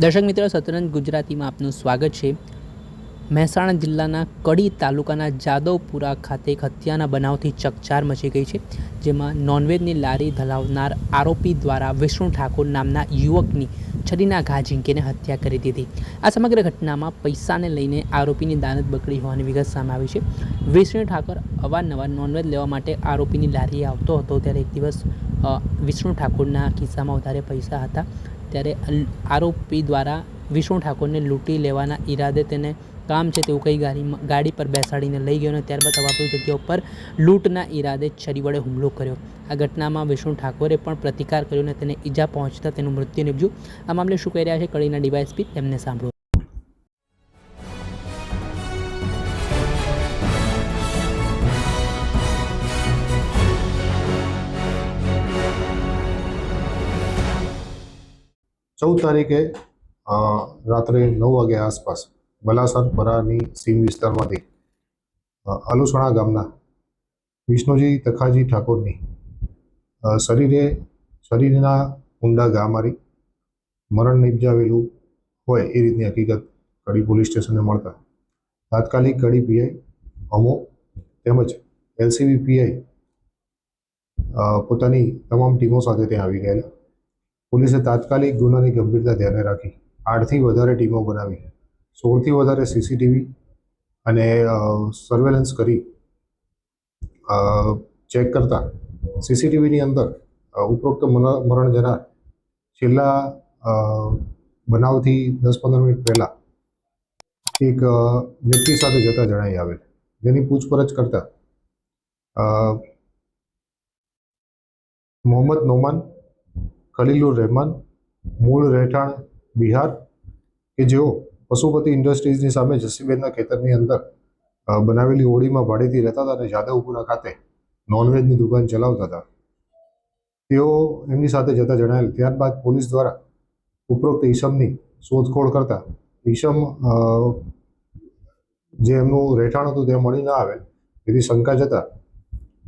દર્શક મિત્રો, સતરંજ ગુજરાતીમાં આપનું સ્વાગત છે। મહેસાણા જિલ્લાના કડી તાલુકાના જાદવપુરા ખાતે એક હત્યાના બનાવથી ચકચાર મચી ગઈ છે, જેમાં નોનવેજની લારી ધરાવનાર આરોપી દ્વારા વિષ્ણુ ઠાકોર નામના યુવકની છરીના ઘા ઝીંકીને હત્યા કરી દીધી। આ સમગ્ર ઘટનામાં પૈસાને લઈને આરોપીની દાનત બગડી હોવાની વિગત સામે આવી છે। વિષ્ણુ ઠાકોર અવારનવાર નોનવેજ લેવા માટે આરોપીની લારીએ આવતો હતો, ત્યારે એક દિવસ વિષ્ણુ ઠાકોરના ખિસ્સામાં વધારે પૈસા હતા, ત્યારે આરોપી દ્વારા વિષ્ણુ ઠાકોરને લૂંટી લેવાના ઈરાદે તેને કામ છે તેવું કઈ ગાડી પર બેસાડીને લઈ ગયો અને ત્યારબાદ અવાપરી જગ્યા ઉપર લૂંટના ઈરાદે છરી વડે હુમલો કર્યો। આ ઘટનામાં વિષ્ણુ ઠાકોરે પણ પ્રતિકાર કર્યો અને તેને ઈજા પહોંચતા તેનું મૃત્યુ નિપજ્યું। આ મામલે શું કહી રહ્યા છે કડીના ડીવાયએસપી, તેમને સાંભળો। चौदह तारीखे रात्रे 9 वागे आसपास बलासर परानी सीम विस्तारमांथी अलोसणा गामना विष्णुजी तखाजी ठाकोरनी शरीरना ऊंडा घा मारी मरण निपजावेલું હોય એ રીતની હકીકત કડી પોલીસ સ્ટેશને મળતા તાત્કાલિક કડી પીઆઈ અમો તેમજ એલસીબી પીઆઈ પોતાની તમામ ટીમો સાથે ત્યાં આવી ગયેલા। પોલીસે તાત્કાલિક ગુનાની ગંભીરતા ધ્યાને રાખી 8થી વધારે ટીમો બનાવી 16થી વધારે સીસીટીવી અને સર્વેલન્સ કરી ચેક કરતા સીસીટીવીની અંદર ઉપરોક્ત મરણ જનાર છેલ્લા બનાવથી 10-15 મિનિટ પહેલા એક વ્યક્તિ સાથે જતા જણાઈ આવેલ, જેની પૂછપરછ કરતા મોહમ્મદ નોમાન ખલીલુર રહેમાન મૂળ રહેઠાણ બિહાર કે જેઓ પશુપતિ ઇન્ડસ્ટ્રીઝની સામે જસીબેનના ખેતરની અંદર બનાવેલી ઓળીમાં ભાડેથી રહેતા હતા અને જાદવપુરા ખાતે નોનવેજની દુકાન ચલાવતા હતા, તેઓ એમની સાથે જતા જણાયેલ। ત્યારબાદ પોલીસ દ્વારા ઉપરોક્ત ઈસમની શોધખોળ કરતા ઈસમ જે એમનું રહેઠાણ હતું તે મળી ન આવેલ, તેથી શંકા જતા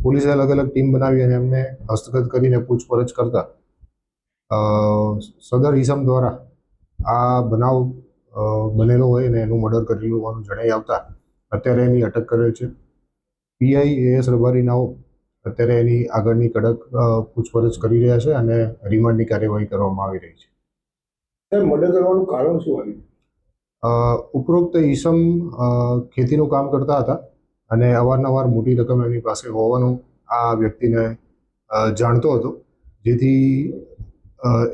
પોલીસે અલગ અલગ ટીમ બનાવી અને એમને હસ્તગત કરીને પૂછપરછ કરતા સદર ઈસમ દ્વારા આ બનાવ બનેલો હોય અને એનું મર્ડર કરેલું હોવાનું જણાઈ આવતા અત્યારે એની અટક કરેલ છે। પીઆઈ એસ રબારી નાઓ અત્યારે એની આગળની કડક પૂછપરછ કરી રહ્યા છે અને રિમાન્ડની કાર્યવાહી કરવામાં આવી રહી છે। મર્ડર કરવાનું કારણ શું આવ્યું? ઉપરોક્ત ઈસમ ખેતીનું કામ કરતા હતા અને અવારનવાર મોટી રકમ એમની પાસે હોવાનું આ વ્યક્તિને જાણતો હતો, જેથી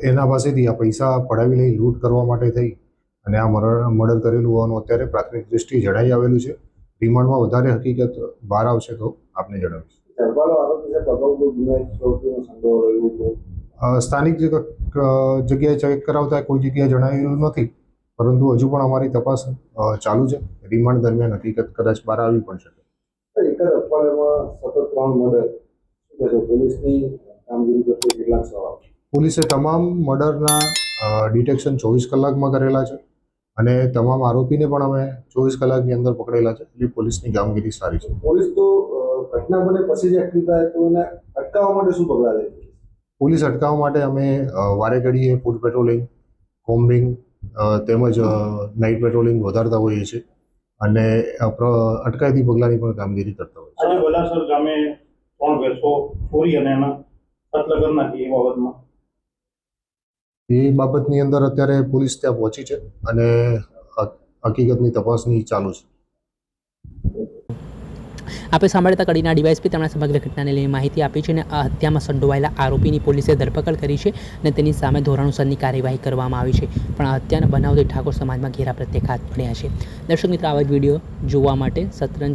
એના પાસેથી આ પૈસા પડાવી લઈ લૂંટ કરવા માટે થઈ અને આ મર્ડર કરેલું હોવાનું અત્યારે પ્રાથમિક દ્રષ્ટિએ જણાઈ આવેલું છે। રિમાન્ડમાં વધારે હકીકત બહાર આવશે તો આપને જણાવીશ। સ્થાનિક જગ્યાએ ચેક કરાવતા કોઈ જગ્યાએ જણાવેલું નથી, પરંતુ હજુ પણ અમારી તપાસ ચાલુ છે। રિમાન્ડ દરમિયાન હકીકત કદાચ બહાર આવી પણ શકે। એક જ અઠવાડિયામાં સતત 3 મર્ડર, પોલીસની કામગીરી પ્રત્યે કેટલાક સવાલ? પોલીસે તમામ મર્ડરના ડિટેક્શન 24 કલાકમાં કરેલા છે અને તમામ આરોપીને પણ અમે 24 કલાકની અંદર પકડેલા છે, એટલે પોલીસની કામગીરી સારી છે। પોલીસ તો ઘટના બને પછી જ એક્ટિવ થાય તો એને અટકાવવા માટે શું પગલાં લે? પોલીસ અટકાવવા માટે અમે વારે ઘડીએ ફૂટ પેટ્રોલિંગ, કોમ્બિંગ તેમજ નાઇટ પેટ્રોલિંગ વધારતા હોઈએ છીએ અને અટકાયતી પગલાંની પણ કામગીરી કરતા હોઈએ છીએ। બલાસર ગામે 3 ભેંસો ચોરી અને એના કત્લ કરી નાખી, એ બાબતમાં એ બાબતની અંદર અત્યારે પોલીસ ત્યાં પહોંચી છે અને હકીકતની તપાસની ચાલુ છે। આપે સાંભળતા કડીના ડીવાયએસપી તેમણે સમગ્ર ઘટનાને લઈને માહિતી આપી છે અને આ હત્યામાં સંડોવાયેલા આરોપીની પોલીસે ધરપકડ કરી છે અને તેની સામે ધોરણસરની કાર્યવાહી કરવામાં આવી છે, પણ આ હત્યાના બનાવથી ઠાકોર સમાજમાં ઘેરા પ્રત્યાઘાત પડ્યા છે। દર્શક મિત્રો, આવા જ વિડીયો જોવા માટે સતરંજ